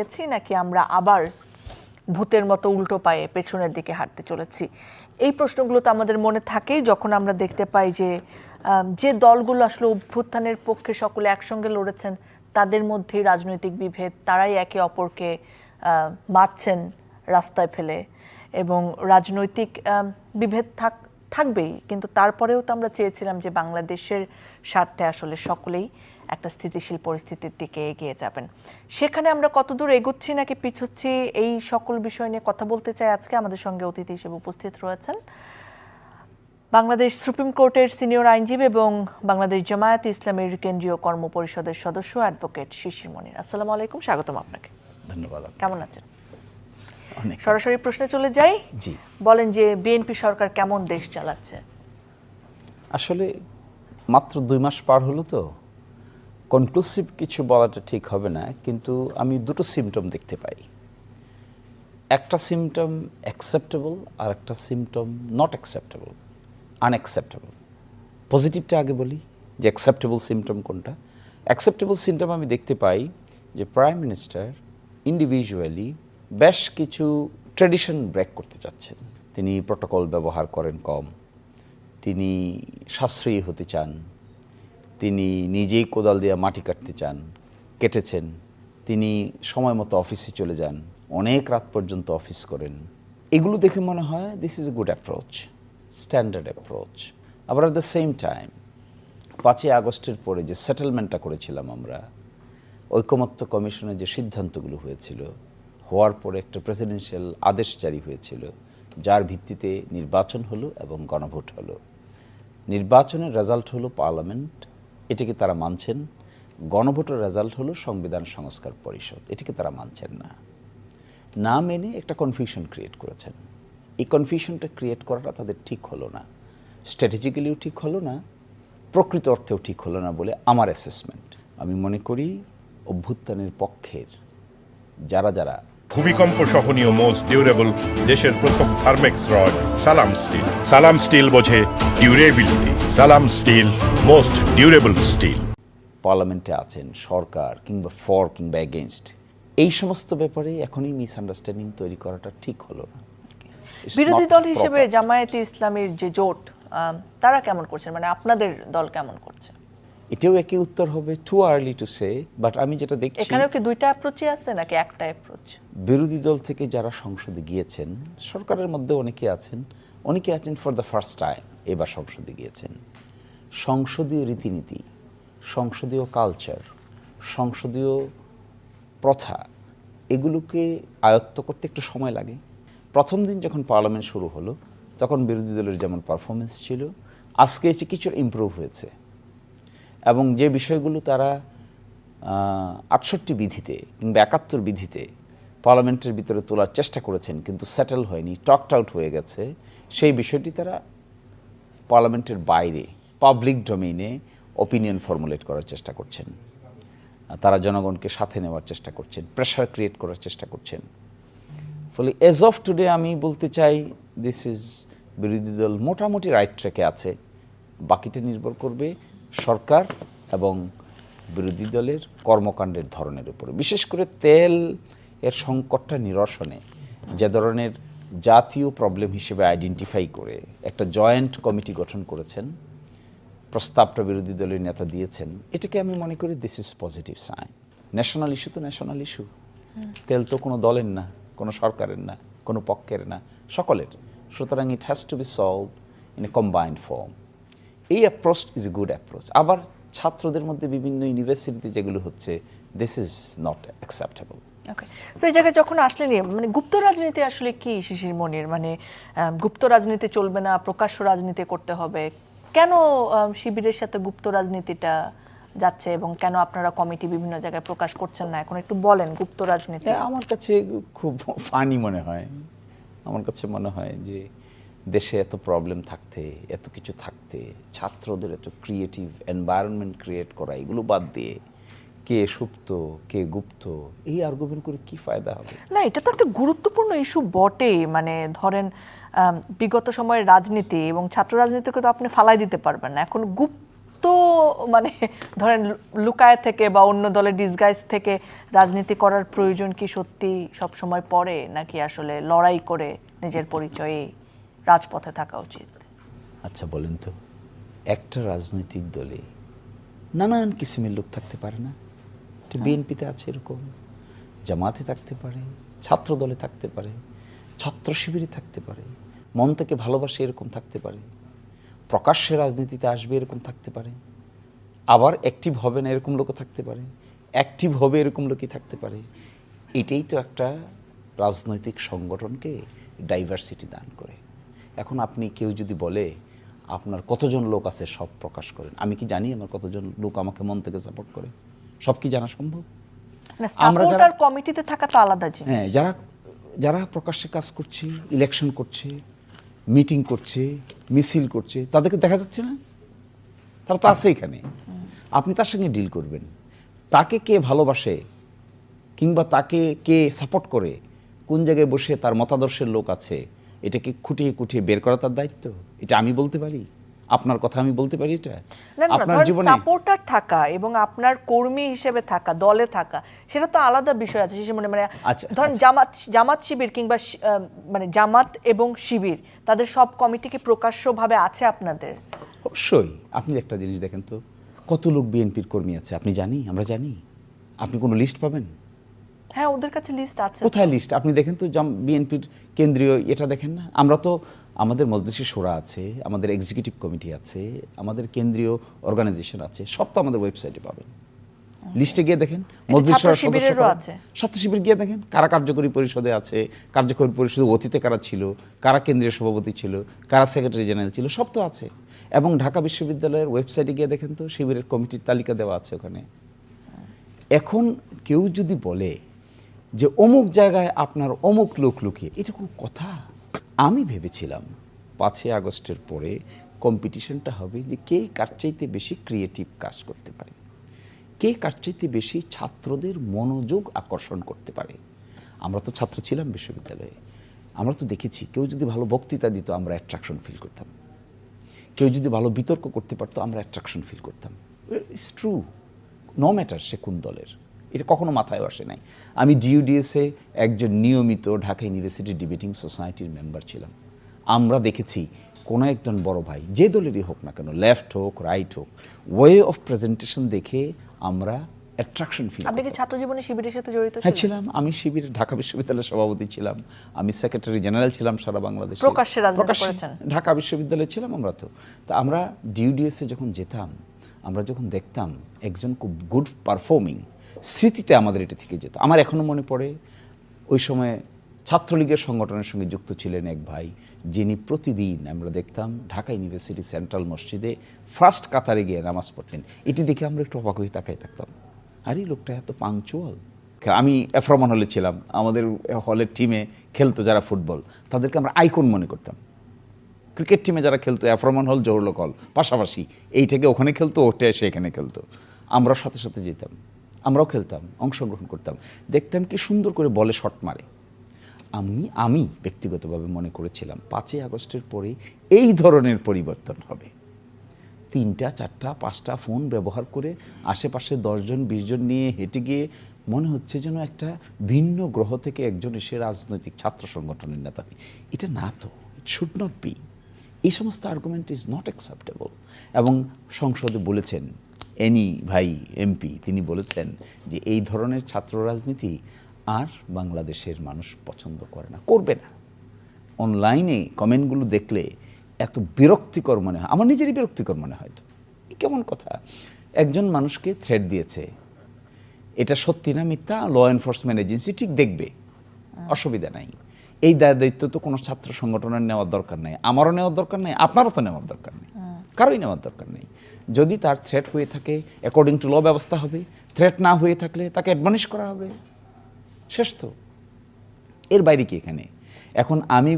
গেছি নাকি আমরা আবার ভূতের মতো উল্টো পায়ে পেছনের দিকে হাঁটতে চলেছি? এই প্রশ্নগুলো তো আমাদের মনে থাকেই যখন আমরা দেখতে পাই যে যে দলগুলো আসলে অভ্যুত্থানের পক্ষে সকলে একসঙ্গে লড়েছেন তাদের মধ্যেই রাজনৈতিক বিভেদ, তারাই একে অপরকে মারছেন রাস্তায় ফেলে, এবং রাজনৈতিক বিভেদ থাকবেই, কিন্তু তারপরেও তো আমরা চেয়েছিলাম যে বাংলাদেশের স্বার্থে আসলে সকলেই একটা স্থিতিশীল পরিস্থিতির দিকে এগিয়ে যাবেন। সেখানে আমরা কতদূর এগোচ্ছি নাকি পিছুচ্ছি, এই সকল বিষয় নিয়ে কথা বলতে চাই আজকে। আমাদের সঙ্গে অতিথি হিসেবে উপস্থিত রয়েছেন বাংলাদেশ সুপ্রিম কোর্টের সিনিয়র আইনজীবী এবং বাংলাদেশ জামায়াতে ইসলামীর কেন্দ্রীয় কর্ম পরিষদের সদস্য অ্যাডভোকেট শিশির মনির। আসসালামু আলাইকুম, স্বাগতম আপনাকে। ধন্যবাদ। কেমন আছেন? সরাসরি প্রশ্নে চলে যাই। জি, বলেন যে বিএনপি সরকার কেমন দেশ চালাচ্ছে? আসলে মাত্র 2 মাস পার হলো, তো কনক্লুসিভ কিছু বলাটা ঠিক হবে না, কিন্তু আমি দুটো সিমটম দেখতে পাই। একটা সিমটম অ্যাকসেপ্টেবল আর একটা সিমটম নট অ্যাকসেপ্টেবল, আনঅ্যাকসেপ্টেবল। পজিটিভটা আগে বলি যে অ্যাকসেপ্টেবল সিমটম কোনটা। অ্যাকসেপ্টেবল সিমটম আমি দেখতে পাই যে প্রাইম মিনিস্টার ইন্ডিভিজুয়ালি বেশ কিছু ট্র্যাডিশন ব্রেক করতে চাচ্ছেন। তিনি প্রোটোকল ব্যবহার করেন কম, তিনি সাশ্রয়ী হতে চান, তিনি নিজেই কোদাল দিয়ে মাটি কাটতে চান, কেটেছেন। তিনি সময় মতো অফিসে চলে যান, অনেক রাত পর্যন্ত অফিস করেন। এগুলো দেখে মনে হয় this is a good approach, standard approach. আবার অ্যাট দ্য সেম টাইম 5ই আগস্টের পরে যে সেটেলমেন্টটা করেছিলাম আমরা, ঐকমত্য কমিশনের যে সিদ্ধান্তগুলো হয়েছিল, হওয়ার পরে একটা প্রেসিডেন্সিয়াল আদেশ জারি হয়েছিল যার ভিত্তিতে নির্বাচন হলো এবং গণভোট হলো। নির্বাচনের রেজাল্ট হলো পার্লামেন্ট, এটিকে তারা মানছেন। গণভোটের রেজাল্ট হলো সংবিধান সংস্কার পরিষদ, এটিকে তারা মানছেন না। না মেনে একটা কনফিউশন ক্রিয়েট করেছেন। এই কনফিউশনটা ক্রিয়েট করাটা তাদের ঠিক হলো না, স্ট্র্যাটেজিক্যালিও ঠিক হলো না, প্রকৃত অর্থেও ঠিক হলো না বলে আমার অ্যাসেসমেন্ট। আমি মনে করি অভ্যুত্থানের পক্ষের যারা ভূমিকম্প সহনীয় মোস্ট ডিউরেবল দেশের প্রথম থার্মেক্স রড সালাম স্টিল। সালাম স্টিল বোঝে ডিউরেবিলিটি। সালাম স্টিল মোস্ট ডিউরেবল স্টিল। পার্লামেন্টে আছেন, সরকার কিংবা ফর কিংবা এগেনস্ট, এই সমস্ত ব্যাপারে এখনই মিসআন্ডারস্ট্যান্ডিং তৈরি করাটা ঠিক হলো না। বিরোধী দল হিসেবে জামায়াতে ইসলামীর যে জোট, তারা কেমন করছেন, মানে আপনাদের দল কেমন করছে? এটাও একই উত্তর হবে, too early to say. But আমি যেটা দেখছি, এখানেও কি দুইটা অ্যাপ্রোচই আছে নাকি একটা অ্যাপ্রোচ? বিরোধী দল থেকে যারা সংসদে গিয়েছেন, সরকারের মধ্যে অনেকে আছেন ফর দ্য ফার্স্ট টাইম এবার সংসদে গিয়েছেন। সংসদীয় রীতিনীতি, সংসদীয় কালচার, সংসদীয় প্রথা, এগুলোকে আয়ত্ত করতে একটু সময় লাগে। প্রথম দিন যখন পার্লামেন্ট শুরু হলো তখন বিরোধী দলের যেমন পারফরমেন্স ছিল, আজকে এসে কিছু ইমপ্রুভ হয়েছে, এবং যে বিষয়গুলো তারা 68 বিধিতে কিংবা 71 বিধিতে পার্লামেন্টের ভিতরে তোলার চেষ্টা করেছেন কিন্তু সেটেল হয়নি, টকড আউট হয়ে গেছে, সেই বিষয়টি তারা পার্লামেন্টের বাইরে পাবলিক ডোমেইনে অপিনিয়ন ফর্মুলেট করার চেষ্টা করছেন। তারা জনগণকে সাথে নেওয়ার চেষ্টা করছেন, প্রেশার ক্রিয়েট করার চেষ্টা করছেন। ফলে এজ অফ টুডে আমি বলতে চাই দিস ইজ বিরোধী দল মোটামুটি রাইট ট্র্যাকে আছে। বাকিটা নির্ভর করবে সরকার এবং বিরোধী দলের কর্মকাণ্ডের ধরনের উপরে, বিশেষ করে তেল এর সংকটটা নিরসনে যে ধরনের জাতীয় প্রবলেম হিসেবে আইডেন্টিফাই করে একটা জয়েন্ট কমিটি গঠন করেছেন, প্রস্তাবটা বিরোধী দলের নেতা দিয়েছেন, এটাকে আমি মনে করি this is positive sign. National issue তো ন্যাশনাল ইস্যু, তেল তো কোনো দলের না, কোনো সরকারের না, কোনো পক্ষের না, সকলের। সুতরাং it has to be solved in a combined form. এই approach is a good approach. আবার ছাত্রদের মধ্যে বিভিন্ন ইউনিভার্সিটিতে যেগুলো হচ্ছে, this is not acceptable. Okay, তো এই জায়গায় যখন আসলেন, মানে গুপ্ত রাজনীতি আসলে কি শিশির মনির? মানে গুপ্ত রাজনীতি চলবে না, প্রকাশ্য রাজনীতি করতে হবে, কেন শিবিরের সাথে গুপ্ত রাজনীতিটা যাচ্ছে এবং কেন আপনারা কমিটি বিভিন্ন জায়গায় প্রকাশ করছেন না? এখন একটু বলেন গুপ্ত রাজনীতি। আমার কাছে খুব ফানি মনে হয়। আমার কাছে মনে হয় যে দেশে এত প্রবলেম থাকতে, এত কিছু থাকতে, ছাত্রদের এত ক্রিয়েটিভ এনভায়রনমেন্ট ক্রিয়েট করা, এগুলো বাদ দিয়ে কে সুপ্ত কে গুপ্ত এই আর্গুমেন্ট করে কি ফায়দা হবে? না, এটা তো একটা গুরুত্বপূর্ণ ইস্যু বটে। মানে ধরেন বিগত সময়ের রাজনীতি এবং ছাত্র রাজনীতিকে তো আপনি ফালাই দিতে পারবেন না। এখন গুপ্ত মানে ধরেন লুকায় থেকে বা অন্য দলের ডিসগাইজ থেকে রাজনীতি করার প্রয়োজন কি সত্যি সব সময় পড়ে, নাকি আসলে লড়াই করে নিজের পরিচয়ে রাজপথে থাকা উচিত? আচ্ছা বলেন তো, একটা রাজনৈতিক দলে নানান কিসিমের লোক থাকতে পারে না? বিএনপিতে আছে এরকম, জামাতে থাকতে পারে, ছাত্র দলে থাকতে পারে, ছাত্র শিবিরে থাকতে পারে, মন থেকে ভালোবাসে এরকম থাকতে পারে, প্রকাশ্যে রাজনীতিতে আসবে এরকম থাকতে পারে, আবার অ্যাক্টিভ হবে না এরকম লোকও থাকতে পারে, অ্যাক্টিভ হবে এরকম লোকই থাকতে পারে। এটাই তো একটা রাজনৈতিক সংগঠনকে ডাইভার্সিটি দান করে। এখন আপনি কেউ যদি বলে আপনার কতজন লোক আছে সব প্রকাশ করেন, আমি কি জানি আমার কতজন লোক আমাকে মন থেকে সাপোর্ট করে? সব কি জানা সম্ভব? আমরা যারা কমিটিতে থাকা তো আলাদা জিনিস। হ্যাঁ, যারা প্রকাশ্যে কাজ করছে, ইলেকশন করছে, মিটিং করছে, মিছিল করছে, তাদেরকে দেখা যাচ্ছে না? তারা তো আছে এখানে। আপনি তার সঙ্গে ডিল করবেন, তাকে কে ভালোবাসে কিংবা তাকে কে সাপোর্ট করে, কোন জায়গায় বসে তার মতাদর্শের লোক আছে, এটাকে খুঁটিয়ে খুঁটিয়ে বের করা তার দায়িত্ব। এটা আমি বলতে পারি, আপনার কথা আমি বলতে পারি। এটা আপনার জীবনে সাপোর্টার থাকা এবং আপনার কর্মী হিসেবে থাকা, দলে থাকা, সেটা তো আলাদা বিষয় আছে। মানে ধরেন জামাত শিবির কিংবা মানে জামাত এবং শিবির, তাদের সব কমিটি কি প্রকাশ্যভাবে আছে আপনাদের? অবশ্যই। আপনি একটা জিনিস দেখেন তো, কত লোক বিএনপির কর্মী আছে আপনি জানি, আমরা জানি। আপনি কোনো লিস্ট পাবেন? হ্যাঁ, ওদের কাছে লিস্ট আছে। কোথায় লিস্ট? আপনি দেখেন তো, বিএনপির কেন্দ্রীয় এটা দেখেন না? আমরা তো, আমাদের মজলিসে শোরা আছে, আমাদের এক্সিকিউটিভ কমিটি আছে, আমাদের কেন্দ্রীয় অর্গানাইজেশন আছে, সব তো আমাদের ওয়েবসাইটে পাবেন। লিস্টে গিয়ে দেখেন, মজলিস শোরার সদস্য ছাত্র শিবির গিয়ে দেখেন কারা কার্যকরী পরিষদে আছে, কার্যকরী পরিষদে অতীতে কারা ছিল, কারা কেন্দ্রীয় সভাপতি ছিল, কারা সেক্রেটারি জেনারেল ছিল, সব তো আছে। এবং ঢাকা বিশ্ববিদ্যালয়ের ওয়েবসাইটে গিয়ে দেখেন তো, শিবিরের কমিটির তালিকা দেওয়া আছে ওখানে। এখন কেউ যদি বলে যে অমুক জায়গায় আপনার অমুক লোক লুকিয়ে, এটা কোনো কথা? আমি ভেবেছিলাম 5ই আগস্টের পরে কম্পিটিশনটা হবে যে কে কার চাইতে বেশি ক্রিয়েটিভ কাজ করতে পারে, কে কার চাইতে বেশি ছাত্রদের মনোযোগ আকর্ষণ করতে পারে। আমরা তো ছাত্র ছিলাম বিশ্ববিদ্যালয়ে, আমরা তো দেখেছি কেউ যদি ভালো বক্তৃতা দিত আমরা অ্যাট্রাকশন ফিল করতাম, কেউ যদি ভালো বিতর্ক করতে পারতো আমরা অ্যাট্রাকশন ফিল করতাম। ইটস ট্রু, নো ম্যাটার সে কোন দলের, এটা কখনো মাথায় আসে নাই। আমি ডিইউডিএসে একজন নিয়মিত ঢাকা ইউনিভার্সিটি ডিবেটিং সোসাইটির মেম্বার ছিলাম। আমরা দেখেছি কোনো একজন বড় ভাই যে দলেরই হোক না কেন, লেফট হোক রাইট হোক, ওয়ে অফ প্রেজেন্টেশন দেখে আমরা অ্যাট্রাকশন ফিল। আপনি কি ছাত্র জীবনে শিবিরের সাথে জড়িত? হ্যাঁ ছিলাম, আমি শিবিরের ঢাকা বিশ্ববিদ্যালয়ের সভাপতি ছিলাম, আমি সেক্রেটারি জেনারেল ছিলাম সারা বাংলাদেশে। প্রকাশ্যে রাজনীতি করেছেন? ঢাকা বিশ্ববিদ্যালয়ে ছিলাম আমরা। তো আমরা ডিইউডিএসে যখন যেতাম, আমরা যখন দেখতাম একজন খুব গুড পারফর্মিং, স্মৃতিতে আমাদের এটা থেকে যেত। আমার এখনও মনে পড়ে, ওই সময় ছাত্রলীগের সংগঠনের সঙ্গে যুক্ত ছিলেন এক ভাই, যিনি প্রতিদিন আমরা দেখতাম ঢাকা ইউনিভার্সিটি সেন্ট্রাল মসজিদে ফার্স্ট কাতারে গিয়ে নামাজ পড়তেন। এটি দেখে আমরা একটু অবাক হয়ে তাকাই থাকতাম, আরে লোকটা এত পাংচুয়াল। আমি এফরমান হলে ছিলাম, আমাদের হলের টিমে খেলতো যারা ফুটবল, তাদেরকে আমরা আইকন মনে করতাম। ক্রিকেট টিমে যারা খেলতো, এফরমান হল জহুরুল হল পাশাপাশি, এইটাকে ওখানে খেলতো, ওটা এসে এখানে খেলতো, আমরা সাথে সাথে যেতাম, আমরাও খেলতাম, অংশগ্রহণ করতাম, দেখতাম কি সুন্দর করে বলে শট মারে। আমি ব্যক্তিগতভাবে মনে করেছিলাম 5ই আগস্টের পরে এই ধরনের পরিবর্তন হবে। 3টা 4টা 5টা ফোন ব্যবহার করে আশেপাশে 10 জন 20 জন নিয়ে হেঁটে গিয়ে মনে হচ্ছে যেন একটা ভিন্ন গ্রহ থেকে একজন এসে রাজনৈতিক ছাত্র সংগঠনের নেতা। এটা না তো, ইট শুড নট বি। এই সমস্ত আর্গুমেন্ট ইজ নট অ্যাকসেপ্টেবল। এবং সংসদে বলেছেন এনি ভাই এমপি, তিনি বলেছেন যে এই ধরনের ছাত্র রাজনীতি আর বাংলাদেশের মানুষ পছন্দ করে না, করবে না। অনলাইনে কমেন্টগুলো দেখলে এত বিরক্তিকর মনে হয়, আমার নিজেরই বিরক্তিকর মনে হয়। তো কেমন কথা, একজন মানুষকে থ্রেট দিয়েছে, এটা সত্যি না মিথ্যা ল এনফোর্সমেন্ট এজেন্সি ঠিক দেখবে, অসুবিধা নাই। এই দায়িত্ব তো কোনো ছাত্র সংগঠনের নেওয়ার দরকার নেই, আমারও নেওয়ার দরকার নেই, আপনারও তো নেওয়ার দরকার নেই, কারোই নেওয়ার দরকার নেই। যদি তার থ্রেট হয়ে থাকে অ্যাকর্ডিং টু ল ব্যবস্থা হবে, থ্রেট না হয়ে থাকলে তাকে অ্যাডমনিশ করা হবে, শেষ তো। এর বাইরে কি এখানে? এখন আমি